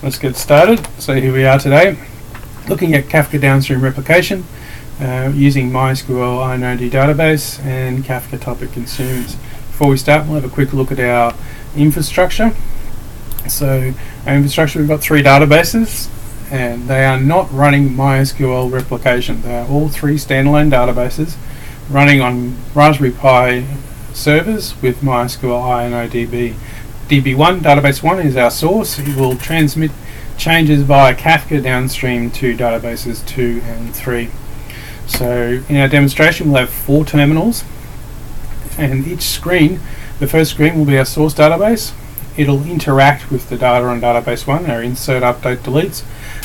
let's get started. So here we are today, looking at Kafka Downstream Replication using Mysql InnoDB database and Kafka topic consumers. Before we start, we'll have a quick look at our infrastructure. So our infrastructure, we've got 3 databases, and they are not running Mysql Replication. They are all 3 standalone databases running on Raspberry Pi servers with Mysql InnoDB. DB1, database 1, is our source. It will transmit changes via Kafka downstream to databases 2 and 3. So in our demonstration, we'll have 4 terminals, and each screen, the first screen will be our source database. It'll interact with the data on database 1, our insert, update, deletes,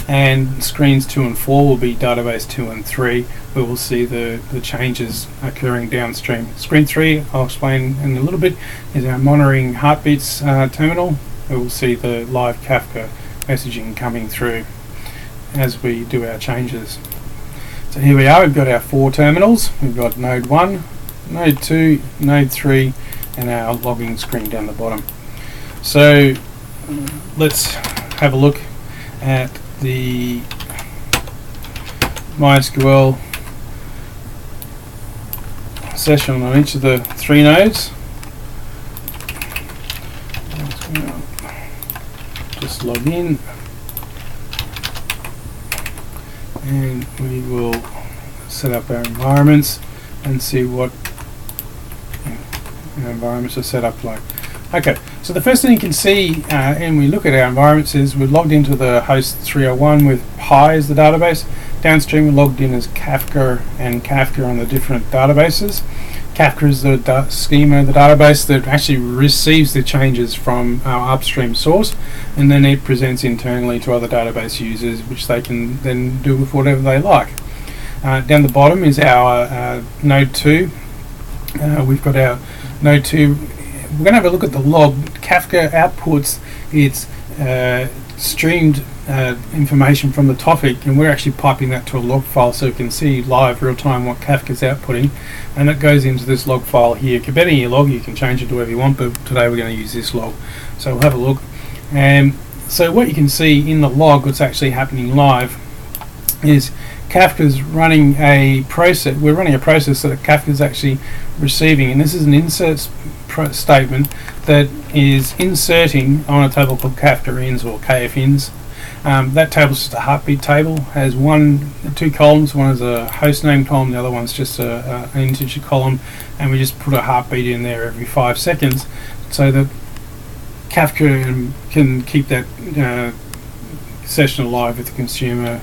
and screens 2 and 4 will be database 2 and 3, where we'll see the changes occurring downstream. Screen 3, I'll explain in a little bit, is our monitoring heartbeats terminal, where we'll see the live Kafka messaging coming through as we do our changes. So here we are, we've got our 4 terminals. We've got node 1, node 2, node 3, and our logging screen down the bottom. So let's have a look at the MySQL session on each of the 3 nodes. Just log in, and we will set up our environments and see what our environments are set up like. Okay, so the first thing you can see when we look at our environments is we're logged into the host 301 with Pi as the database. Downstream we're logged in as Kafka and Kafka on the different databases. Kafka is the schema of the database that actually receives the changes from our upstream source, and then it presents internally to other database users, which they can then do with whatever they like. Down the bottom is our node 2. We've got our node 2. We're going to have a look at the log. Kafka outputs its streamed information from the topic, and we're actually piping that to a log file so we can see live real time what Kafka's outputting, and it goes into this log file here. Embedding your log, you can change it to whatever you want, but today we're going to use this log. So we'll have a look. And so what you can see in the log, what's actually happening live, is Kafka's running a process. We're running a process that Kafka's actually receiving, and this is an insert statement that is inserting on a table called Kafka ins or KFINs. That table is just a heartbeat table, has 2 columns. One is a host name column, the other one's just an integer column, and we just put a heartbeat in there every 5 seconds so that Kafka can keep that session alive with the consumer,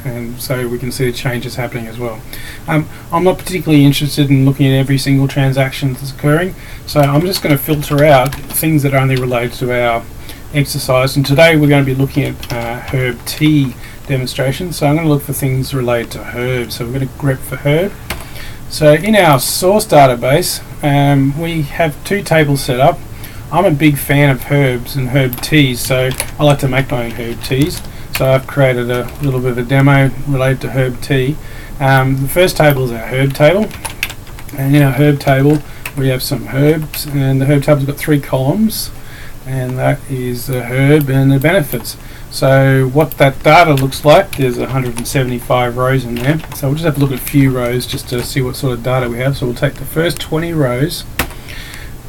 and so we can see the changes happening as well. I'm not particularly interested in looking at every single transaction that's occurring, so I'm just going to filter out things that are only related to our exercise, and today we're going to be looking at herb T demonstration. So I'm going to look for things related to herb. So we're going to grep for herb. So in our source database, we have 2 tables set up. I'm a big fan of herbs and herb teas, so I like to make my own herb teas. So I've created a little bit of a demo related to herb tea. The first table is our herb table, and in our herb table we have some herbs, and the herb table's got 3 columns, and that is the herb and the benefits. So what that data looks like, there's 175 rows in there. So we'll just have to look at a few rows just to see what sort of data we have. So we'll take the first 20 rows,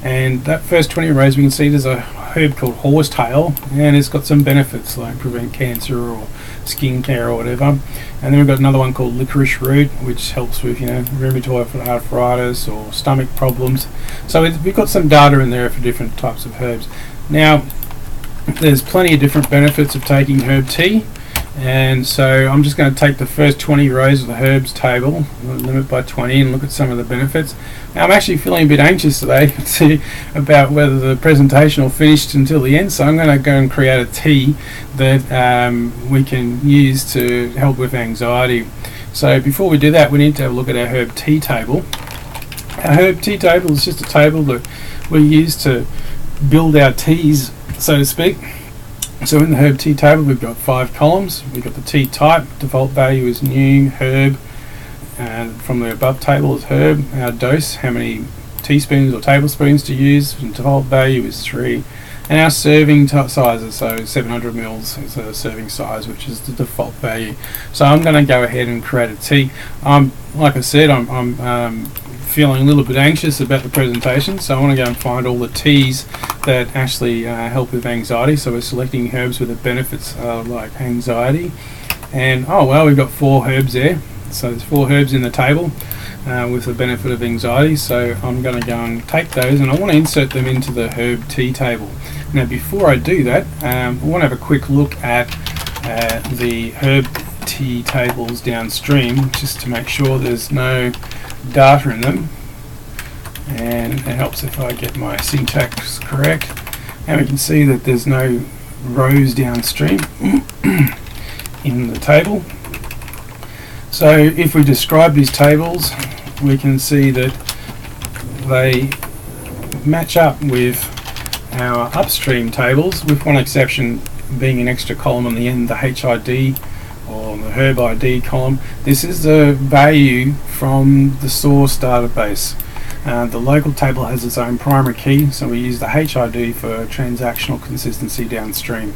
and that first 20 rows we can see there's a herb called horsetail, and it's got some benefits like prevent cancer or skin care or whatever. And then we've got another one called licorice root, which helps with rheumatoid arthritis or stomach problems. So we've got some data in there for different types of herbs. Now there's plenty of different benefits of taking herb tea, and so I'm just going to take the first 20 rows of the herbs table, limit by 20, and look at some of the benefits. Now I'm actually feeling a bit anxious today about whether the presentation will finish until the end, so I'm going to go and create a tea that we can use to help with anxiety. So before we do that, we need to have a look at our herb tea table. Our herb tea table is just a table that we use to build our teas, so to speak. So in the herb tea table we've got 5 columns. We've got the tea type, default value is new, herb, and from the above table is herb. Our dose, how many teaspoons or tablespoons to use, and default value is 3. and our serving sizes, so 700 mils is a serving size, which is the default value. So I'm going to go ahead and create a T. Like I said, I'm feeling a little bit anxious about the presentation, so I want to go and find all the T's that actually help with anxiety. So we're selecting herbs with the benefits like anxiety, and oh well, we've got 4 herbs there. So there's 4 herbs in the table with the benefit of anxiety. So I'm going to go and take those, and I want to insert them into the herb T table. Now before I do that, I want to have a quick look at the herb T tables downstream, just to make sure there's no data in them, and it helps if I get my syntax correct. And we can see that there's no rows downstream in the table. So if we describe these tables, we can see that they match up with our upstream tables, with one exception being an extra column on the end, the HID or the herb ID column. This is the value from the source database. The local table has its own primary key, so we use the HID for transactional consistency downstream.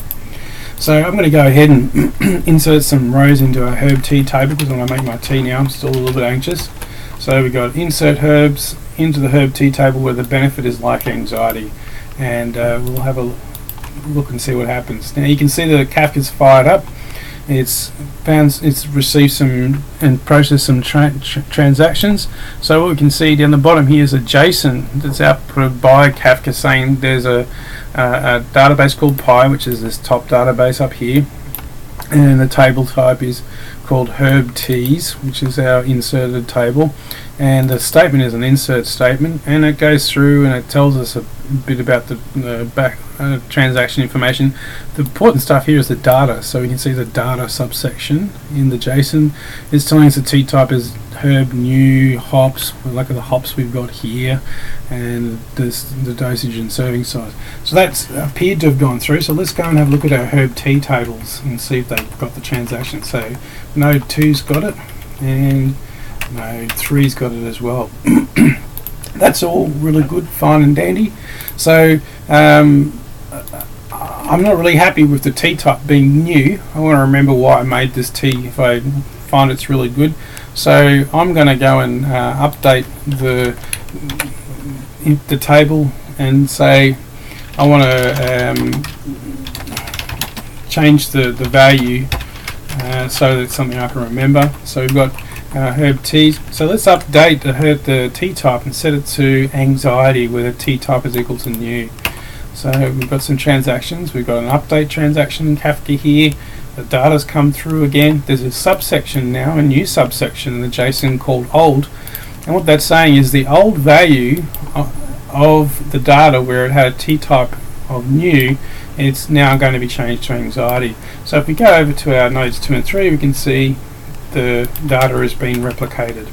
So I'm going to go ahead and insert some rows into our herb T table, because when I make my tea now I'm still a little bit anxious. So we've got insert herbs into the herb T table where the benefit is like anxiety, and we'll have a look and see what happens. Now you can see that Kafka's fired up. It's received some and processed some transactions. So what we can see down the bottom here is a JSON that's outputted by Kafka saying there's a database called Pi, which is this top database up here, and the table type is called herb T's, which is our inserted table, and the statement is an insert statement, and it goes through and it tells us a bit about the back transaction information. The important stuff here is the data, so we can see the data subsection in the JSON is telling us the T type is herb new hops. We look at the hops we've got here, and the dosage and serving size. So that's appeared to have gone through. So let's go and have a look at our herb T tables and see if they've got the transaction. So node 2's got it, and node 3's got it as well. That's all really good, fine and dandy. So I'm not really happy with the T type being new. I want to remember why I made this T if I find it's really good. So I'm going to go and update the table and say I want to change the value so that it's something I can remember. So we've got herb T. So let's update the T type and set it to anxiety, where the T type is equal to new. So we've got some transactions. We've got an update transaction in Kafka here. The data's come through again. There's a subsection now, a new subsection in the JSON called old. And what that's saying is the old value of the data, where it had a T type of new, it's now going to be changed to anxiety. So if we go over to our nodes 2 and 3, we can see the data is being replicated.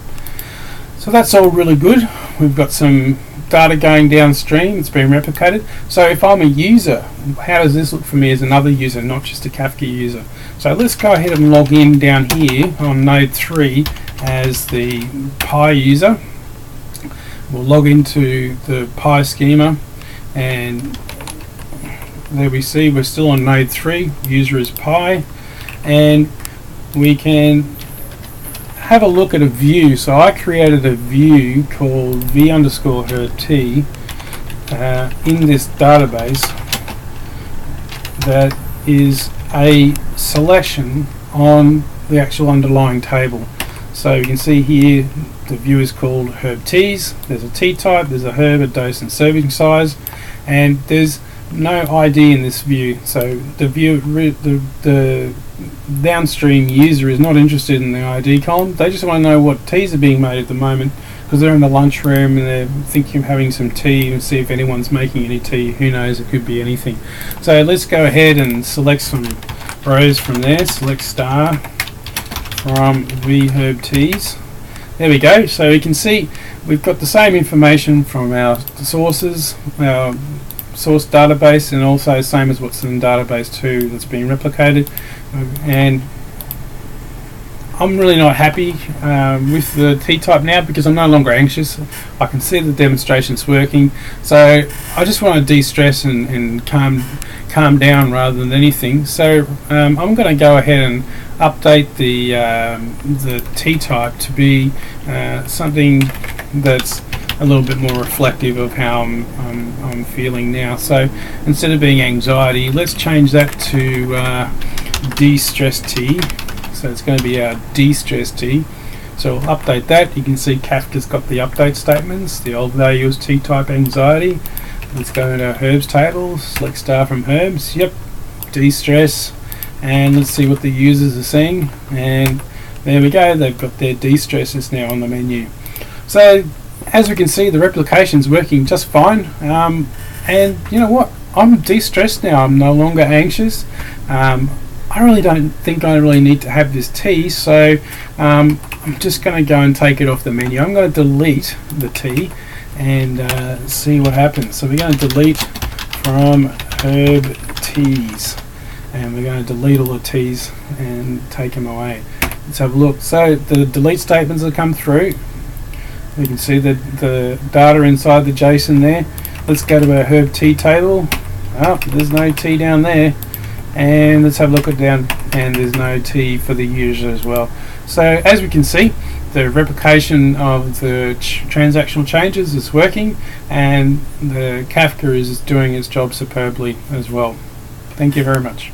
So that's all really good. We've got some data going downstream, it's being replicated. So if I'm a user, how does this look for me as another user, not just a Kafka user? So let's go ahead and log in down here on node 3 as the Pi user. We'll log into the Pi schema, and there we see we're still on node 3, user is Pi, and we can have a look at a view. So I created a view called v_herb T in this database that is a selection on the actual underlying table. So you can see here the view is called herb T's. There's a T type, there's a herb, a dose and serving size, and there's no ID in this view. So the downstream user is not interested in the ID column. They just want to know what teas are being made at the moment, because they're in the lunchroom and they're thinking of having some tea and see if anyone's making any tea. Who knows, it could be anything. So let's go ahead and select some rows from there. Select star from herb T's. There we go. So we can see we've got the same information from our sources, our source database, and also the same as what's in database 2 that's being replicated, and I'm really not happy with the T-type now because I'm no longer anxious. I can see the demonstration's working, so I just want to de-stress and calm down rather than anything. So I'm going to go ahead and update the T-type to be something that's a little bit more reflective of how I'm feeling now. So instead of being anxiety, let's change that to de-stress T. So it's going to be our de-stress T. So we'll update that. You can see Kafka's got the update statements. The old value is T-type anxiety. Let's go into our herbs table, select star from herbs. Yep, de-stress. And let's see what the users are seeing. And there we go, they've got their de-stresses now on the menu. So as we can see, the replication's working just fine. And you know what? I'm de-stressed now. I'm no longer anxious. I really don't think I really need to have this T, so I'm just going to go and take it off the menu. I'm going to delete the T and see what happens. So we're going to delete from herb T's, and we're going to delete all the T's and take them away. Let's have a look. So the delete statements have come through. We can see the data inside the JSON there. Let's go to our herb T table. Oh, there's no T down there. And let's have a look at down, and there's no T for the user as well. So as we can see, the replication of the transactional changes is working, and the Kafka is doing its job superbly as well. Thank you very much.